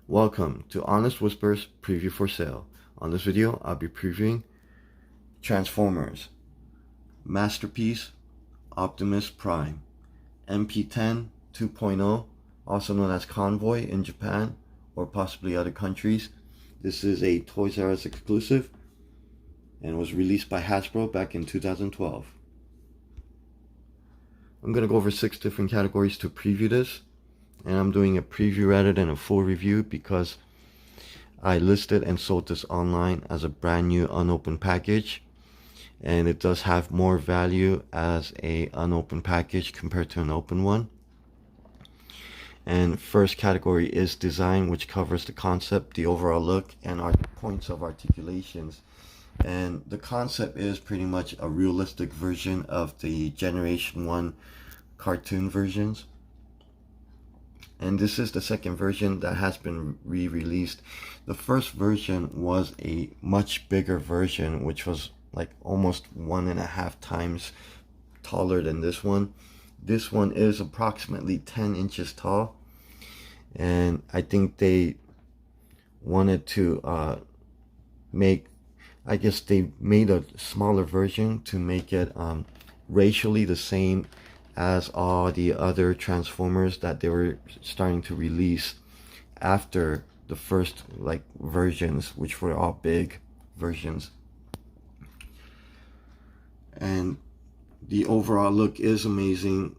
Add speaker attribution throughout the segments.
Speaker 1: Welcome to Honest Whispers Preview for Sale. On this video, I'll be previewing Transformers Masterpiece Optimus Prime MP-10 2.0, also known as Convoy in Japan or possibly other countries. This is a Toys R Us exclusive and was released by Hasbro back in 2012. I'm going to go over 6 different categories to preview this, and I'm doing a preview rather than a full review because I listed and sold this online as a brand new unopened package, and it does have more value as a unopened package compared to an open one. And first category is design, which covers the concept, the overall look, and our points of articulations. And the concept is pretty much a realistic version of the Generation 1 cartoon versions. And this is the second version that has been re-released. The first version was a much bigger version, which was like almost 1.5 times taller than this one. This one is approximately 10 inches tall, and I think they wanted to they made a smaller version to make it racially the same as all the other Transformers that they were starting to release after the first versions, which were all big versions. And the overall look is amazing.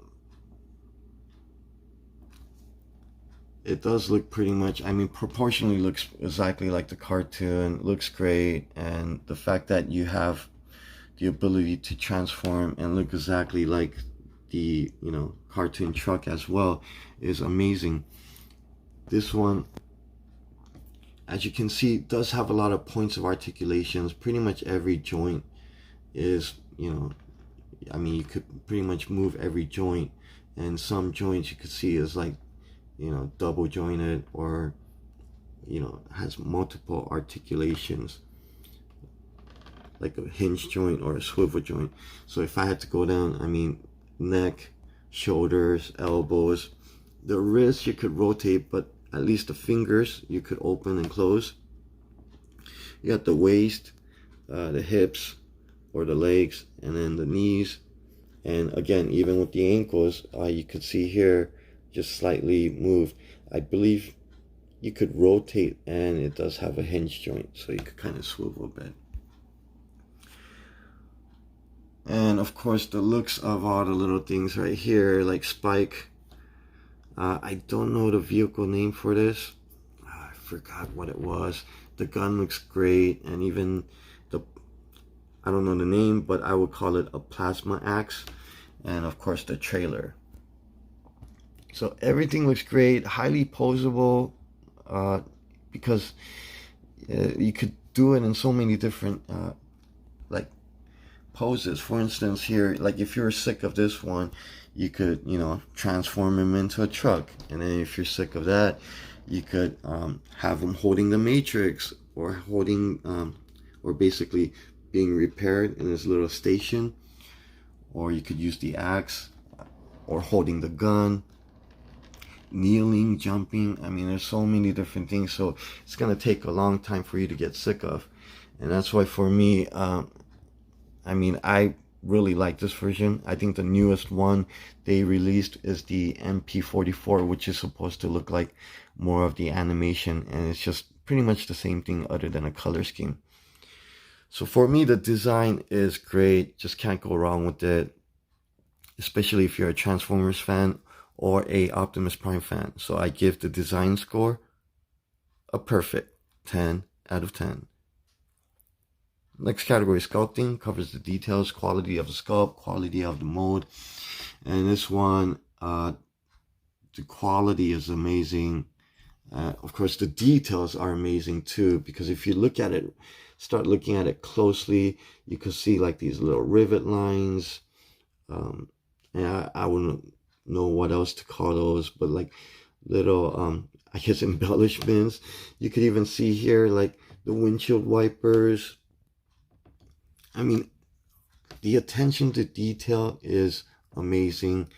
Speaker 1: It does look pretty much, proportionally looks exactly like the cartoon. Looks great, and the fact that you have the ability to transform and look exactly like the cartoon truck as well is amazing. This one, as you can see, does have a lot of points of articulations. Pretty much every joint is, you could pretty much move every joint, and some joints you could see is double jointed or has multiple articulations, like a hinge joint or a swivel joint. So if I had to go down, neck, shoulders, elbows, the wrists you could rotate, but at least the fingers you could open and close. You got the waist, the hips or the legs, and then the knees. And again, even with the ankles, you could see here just slightly moved. I believe you could rotate, and it does have a hinge joint, so you could kind of swivel a bit. And of course, the looks of all the little things right here, like Spike. I don't know the vehicle name for this. I forgot what it was. The gun looks great, and even I don't know the name, but I would call it a plasma axe. And of course, the trailer. So everything looks great, highly posable, because you could do it in so many different poses. For instance, here, if you're sick of this one, you could transform him into a truck, and then if you're sick of that, you could have him holding the Matrix, or holding or basically being repaired in his little station, or you could use the axe, or holding the gun, kneeling, jumping. There's so many different things, so it's gonna take a long time for you to get sick of. And that's why for me, I really like this version. I think the newest one they released is the MP-44, which is supposed to look like more of the animation, and it's just pretty much the same thing other than a color scheme. So for me, the design is great. Just can't go wrong with it, especially if you're a Transformers fan or a Optimus Prime fan. So I give the design score a perfect 10 out of 10. Next category, sculpting, covers the details, quality of the sculpt, quality of the mold. And this one, the quality is amazing. Of course, the details are amazing too, because if you look at it, start looking at it closely, you can see these little rivet lines. And I wouldn't know what else to call those, but little, I guess, embellishments. You could even see here, the windshield wipers. The attention to detail is amazing.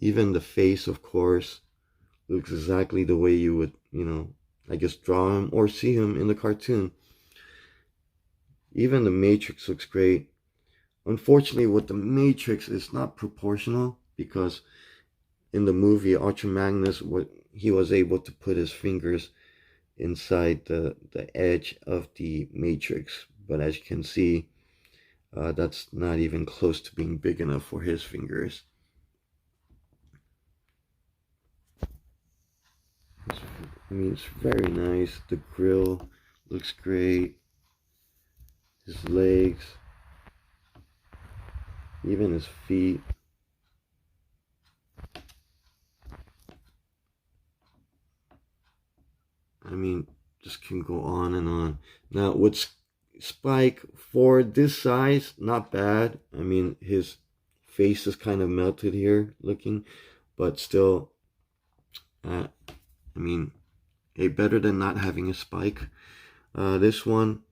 Speaker 1: Even the face, of course, looks exactly the way you would, I guess, draw him or see him in the cartoon. Even the Matrix looks great. Unfortunately, with the Matrix, it's not proportional because in the movie Ultra Magnus, he was able to put his fingers inside the edge of the Matrix. But as you can see, that's not even close to being big enough for his fingers. I mean, it's very nice. The grill looks great. His legs, even his feet. I mean, just can go on and on. Now, with Spike, for this size, not bad. I mean, his face is kind of melted here looking, but still, I mean, hey, better than not having a Spike. This one,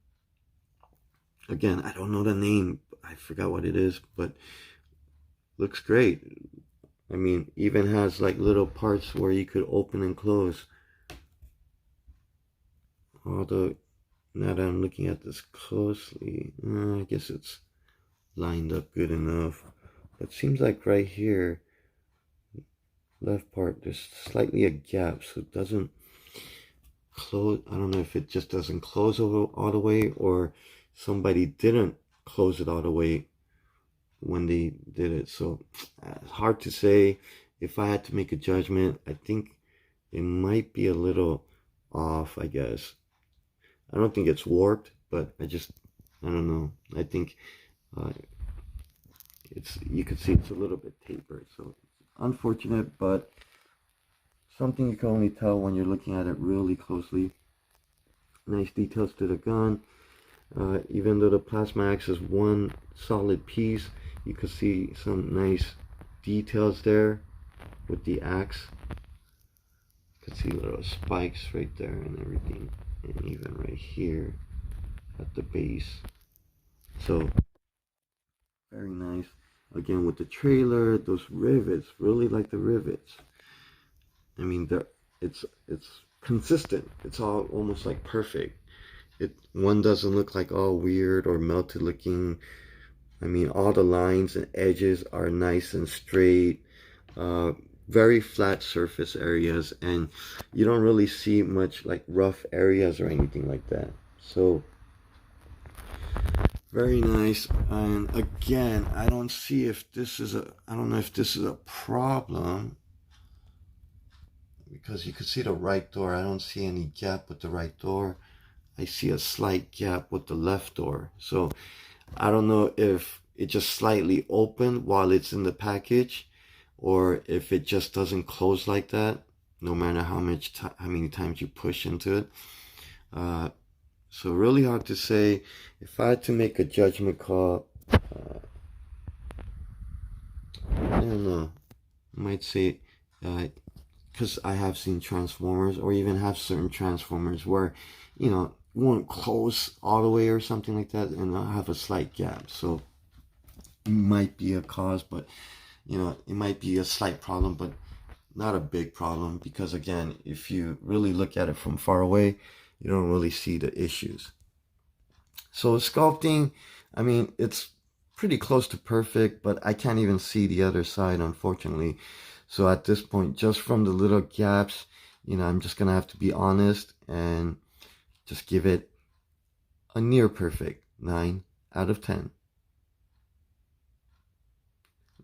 Speaker 1: again, I don't know the name. I forgot what it is, but looks great. I mean, even has like little parts where you could open and close. Although, now that I'm looking at this closely, I guess it's lined up good enough. But it seems like right here, left part, there's slightly a gap, so it doesn't close. I don't know if it just doesn't close all the way, or somebody didn't close it all the way when they did it. So it's hard to say. If I had to make a judgment, I think it might be a little off, I guess. I don't think it's warped, but I don't know. I think you can see it's a little bit tapered, so unfortunate, but something you can only tell when you're looking at it really closely. Nice details to the gun. Even though the plasma acts as one solid piece, you can see some nice details there with the axe. You can see little spikes right there and everything, and even right here at the base. So very nice. Again, with the trailer, those rivets, really like the rivets. I mean, it's consistent. It's all almost like perfect. One doesn't look like all weird or melted looking. I mean, all the lines and edges are nice and straight. Very flat surface areas, and you don't really see much like rough areas or anything like that. So very nice. And again, I don't know if this is a problem, because you can see the right door. I don't see any gap with the right door. I see a slight gap with the left door. So I don't know if it just slightly opened while it's in the package, or if it just doesn't close like that, no matter how many times you push into it. So really hard to say. If I had to make a judgment call, I don't know. I might say, because I have seen Transformers, or even have certain Transformers where, won't close all the way or something like that, and I'll have a slight gap. So it might be a cause, but it might be a slight problem, but not a big problem, because again, if you really look at it from far away, you don't really see the issues. So sculpting, I mean, it's pretty close to perfect, but I can't even see the other side, unfortunately. So at this point, just from the little gaps, I'm just gonna have to be honest and just give it a near perfect 9 out of 10.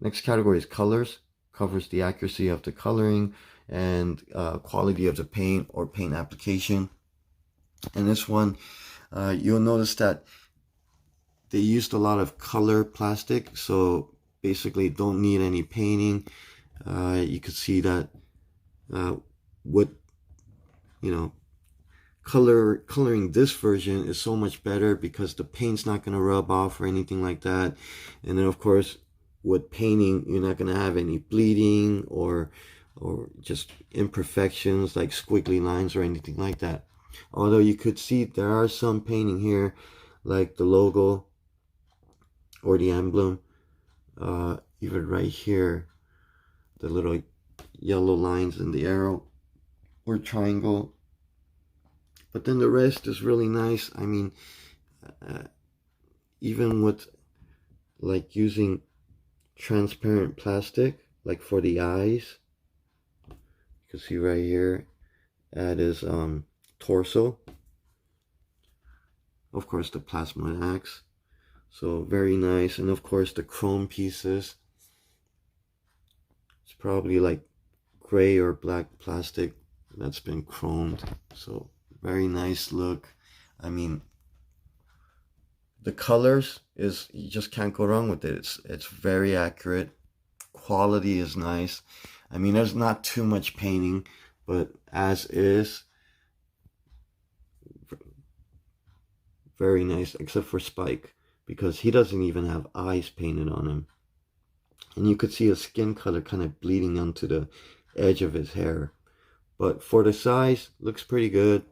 Speaker 1: Next category is colors. Covers the accuracy of the coloring and quality of the paint or paint application. And this one, you'll notice that they used a lot of color plastic, so basically don't need any painting. You could see that coloring this version is so much better because the paint's not going to rub off or anything like that. And then of course, with painting, you're not going to have any bleeding or just imperfections like squiggly lines or anything like that. Although you could see there are some painting here, like the logo or the emblem, even right here, the little yellow lines in the arrow or triangle. But then the rest is really nice. I mean, even with like using transparent plastic, like for the eyes, you can see right here at his torso. Of course, the plasma axe. So very nice. And of course, the chrome pieces. It's probably like gray or black plastic that's been chromed. So very nice look. I mean, the colors is, you just can't go wrong with it. It's very accurate. Quality is nice. I mean, there's not too much painting, but as is, very nice, except for Spike, because he doesn't even have eyes painted on him. And you could see his skin color kind of bleeding onto the edge of his hair. But for the size, looks pretty good.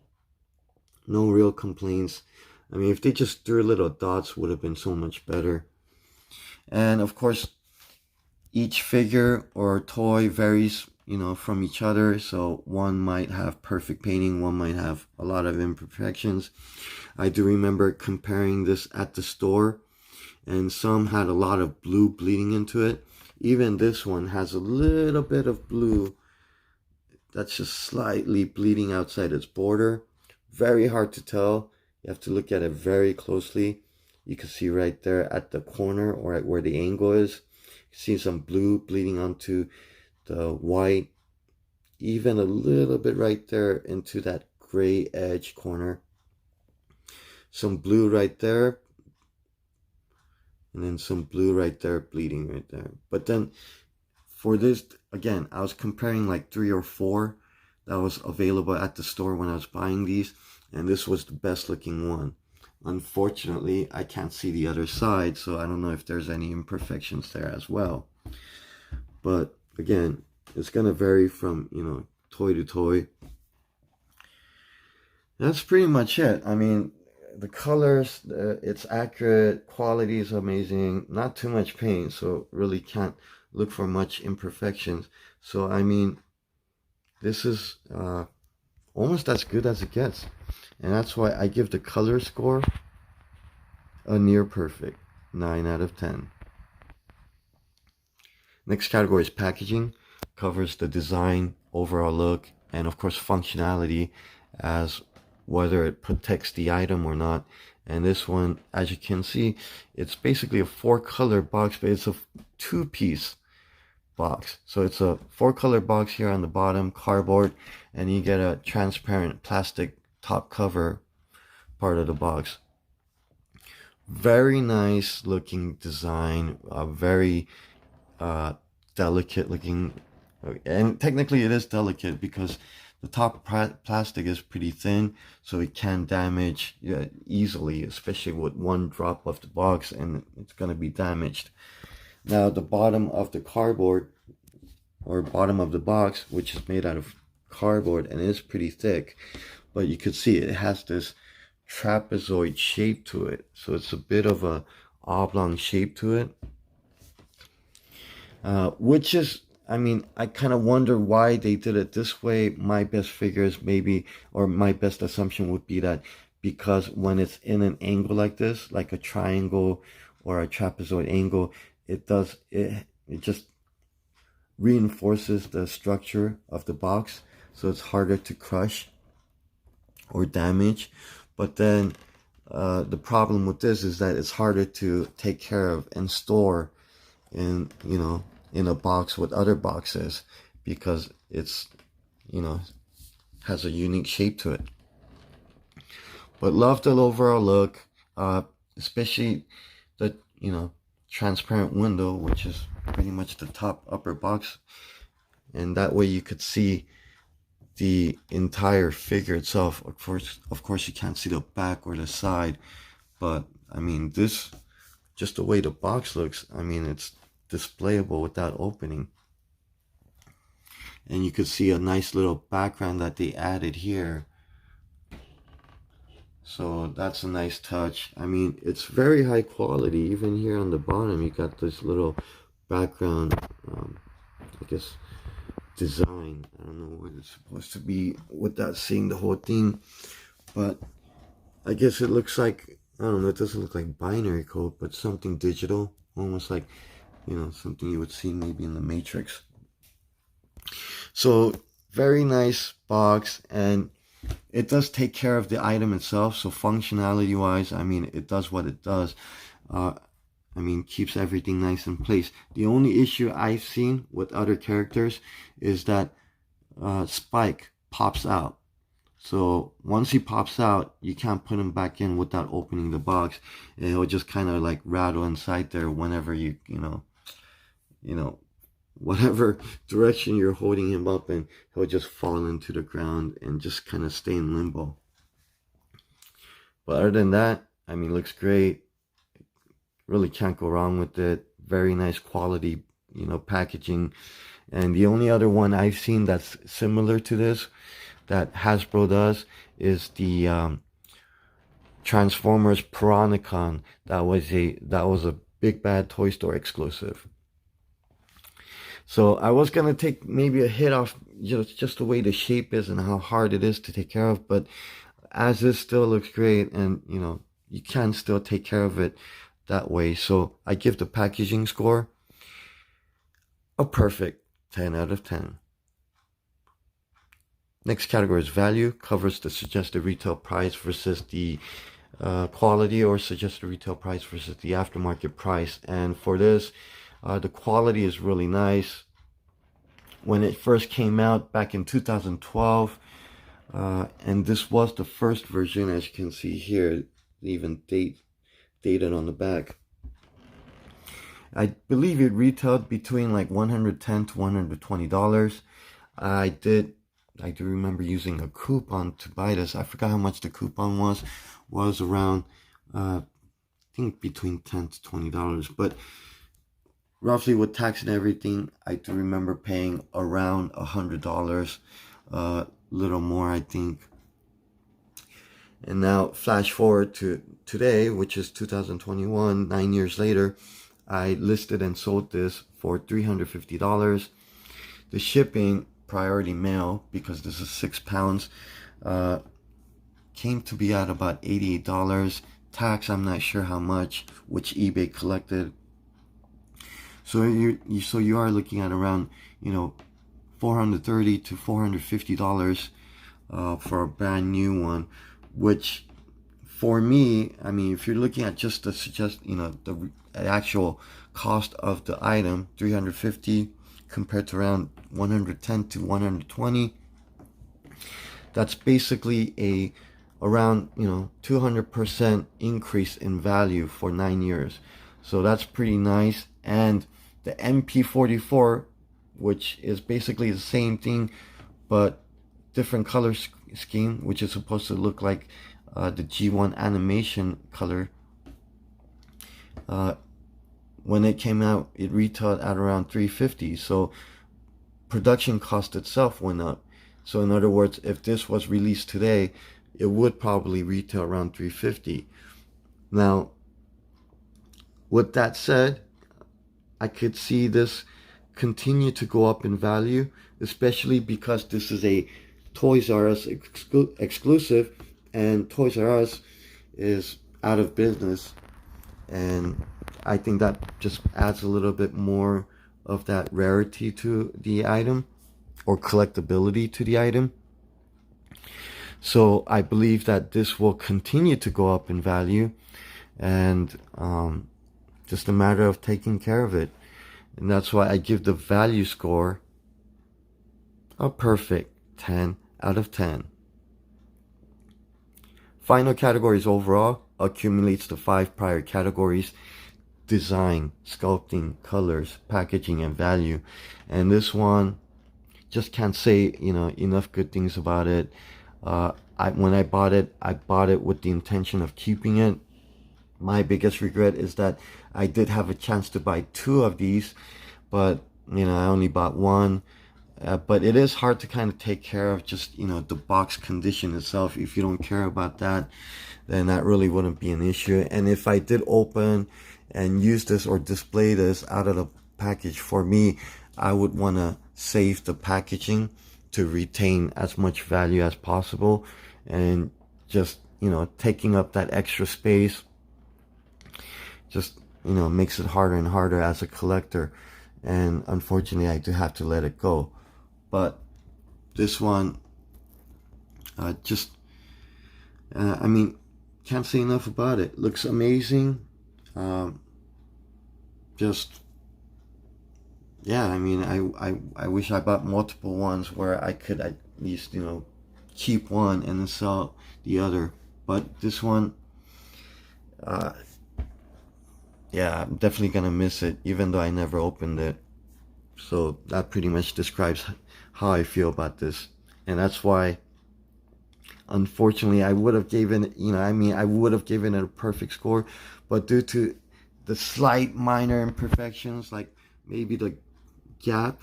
Speaker 1: No real complaints. I mean, if they just drew little dots, would have been so much better. And of course, each figure or toy varies, you know, from each other. So one might have perfect painting, one might have a lot of imperfections. I do remember comparing this at the store, and some had a lot of blue bleeding into it. Even this one has a little bit of blue that's just slightly bleeding outside its border. Very hard to tell. You have to look at it very closely. You can see right there at the corner, or at where the angle is, you see some blue bleeding onto the white. Even a little bit right there into that gray edge corner. Some blue right there. And then some blue right there, bleeding right there. But then for this, again, I was comparing like 3 or 4 that was available at the store when I was buying these. And this was the best looking one. Unfortunately, I can't see the other side, so I don't know if there's any imperfections there as well. But again, it's going to vary from, you know, toy to toy. That's pretty much it. I mean, the colors, it's accurate, quality is amazing, not too much paint, so really can't look for much imperfections. So I mean, this is almost as good as it gets, and that's why I give the color score a near perfect 9 out of 10. Next category is packaging. Covers the design, overall look, and of course functionality, as whether it protects the item or not. And this one, as you can see, it's basically a 4-color box, but it's a 2-piece box. So it's a 4-color box here on the bottom, cardboard, and you get a transparent plastic top cover part of the box. Very nice looking design, very delicate looking, and technically it is delicate because the top plastic is pretty thin, so it can damage easily, especially with one drop of the box, and it's going to be damaged. Now the bottom of the cardboard, or bottom of the box, which is made out of cardboard and is pretty thick, but you could see it has this trapezoid shape to it, so it's a bit of a oblong shape to it, which is, I mean, I kind of wonder why they did it this way. My best figures maybe, or my best assumption would be that because when it's in an angle like this, like a triangle or a trapezoid angle, it just reinforces the structure of the box, so it's harder to crush or damage. But then the problem with this is that it's harder to take care of and store in, you know, in a box with other boxes, because it's, you know, has a unique shape to it. But love the overall look, especially the, you know, transparent window, which is pretty much the top upper box, and that way you could see the entire figure itself. Of course you can't see the back or the side, but I mean, this, just the way the box looks, I mean, it's displayable without opening. And you could see a nice little background that they added here, so that's a nice touch. I mean, it's very high quality. Even here on the bottom you got this little background, I guess design, I don't know what it's supposed to be without seeing the whole thing, but I guess it looks like, I don't know, it doesn't look like binary code, but something digital, almost like, you know, something you would see maybe in the Matrix. So very nice box, and it does take care of the item itself. So functionality wise, I mean, it does what it does. I mean, keeps everything nice in place. The only issue I've seen with other characters is that Spike pops out. So once he pops out, you can't put him back in without opening the box, and he'll just kind of like rattle inside there whenever you know, whatever direction you're holding him up, and he'll just fall into the ground and just kind of stay in limbo. But other than that, I mean, looks great. Really can't go wrong with it. Very nice quality, you know, packaging. And the only other one I've seen that's similar to this, that Hasbro does, is the Transformers Piranacon. That was a Big Bad Toy Store exclusive. So I was gonna take maybe a hit off just the way the shape is and how hard it is to take care of, but as this still looks great, and you know, you can still take care of it that way. So I give the packaging score a perfect 10 out of 10. Next category is value. Covers the suggested retail price versus the quality, or suggested retail price versus the aftermarket price. And for this, the quality is really nice. When it first came out back in 2012, and this was the first version, as you can see here, even dated on the back. I believe it retailed between like $110 to $120. I do remember using a coupon to buy this. I forgot how much the coupon was. Was around I think between $10 to $20, but roughly with tax and everything, I do remember paying around $100, little more, I think. And now flash forward to today, which is 2021, 9 years later, I listed and sold this for $350. The shipping, priority mail, because this is 6 pounds, came to be at about $88. Tax, I'm not sure how much, which eBay collected. So you are looking at around, you know, $430 to $450 for a brand new one, which for me, I mean, if you're looking at just the the actual cost of the item, $350 compared to around $110 to $120, that's basically around 200% increase in value for 9 years. So that's pretty nice. And the MP-44, which is basically the same thing but different color scheme, which is supposed to look like the G1 animation color, when it came out, it retailed at around $350. So production cost itself went up. So in other words, if this was released today, it would probably retail around $350. Now, with that said, I could see this continue to go up in value, especially because this is a Toys R Us exclusive, and Toys R Us is out of business, and I think that just adds a little bit more of that rarity to the item, or collectability to the item. So I believe that this will continue to go up in value, and just a matter of taking care of it. And that's why I give the value score a perfect 10 out of 10. Final categories overall accumulates the 5 prior categories: design, sculpting, colors, packaging, and value. And this one, just can't say enough good things about it. When I bought it with the intention of keeping it. My biggest regret is that I did have a chance to buy 2 of these, but I only bought 1. But it is hard to kind of take care of just the box condition itself. If you don't care about that, then that really wouldn't be an issue. And if I did open and use this or display this out of the package, for me, I would want to save the packaging to retain as much value as possible, and just, you know, taking up that extra space just, you know, makes it harder and harder as a collector. And unfortunately, I do have to let it go. But this one, I mean, can't say enough about it. Looks amazing. Just, yeah, I mean, I wish I bought multiple ones where I could at least, you know, keep one and then sell the other. But this one, yeah, I'm definitely gonna miss it, even though I never opened it. So that pretty much describes how I feel about this. And that's why, unfortunately, I would have given, you know, I mean, I would have given it a perfect score, but due to the slight minor imperfections, like maybe the gap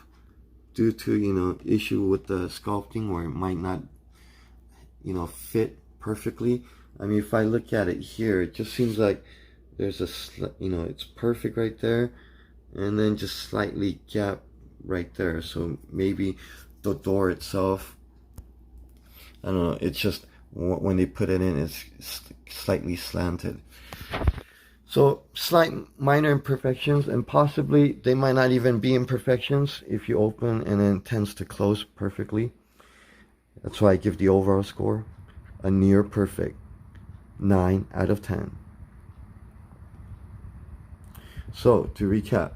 Speaker 1: due to, you know, issue with the sculpting where it might not, you know, fit perfectly. I mean, if I look at it here, it just seems like there's a, you know, it's perfect right there, and then just slightly gap right there. So maybe the door itself, I don't know, it's just when they put it in, it's slightly slanted. So slight minor imperfections, and possibly they might not even be imperfections if you open and then it tends to close perfectly. That's why I give the overall score a near perfect 9 out of 10. So to recap,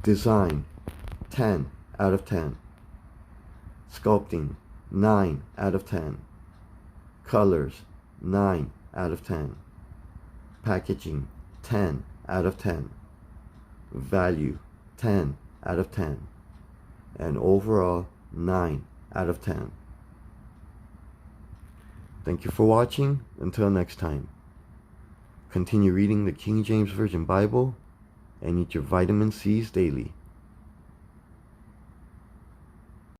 Speaker 1: design 10 out of 10, sculpting 9 out of 10, colors 9 out of 10, packaging 10 out of 10, value 10 out of 10, and overall 9 out of 10. Thank you for watching. Until next time, continue reading the King James Version Bible and eat your vitamin C's daily.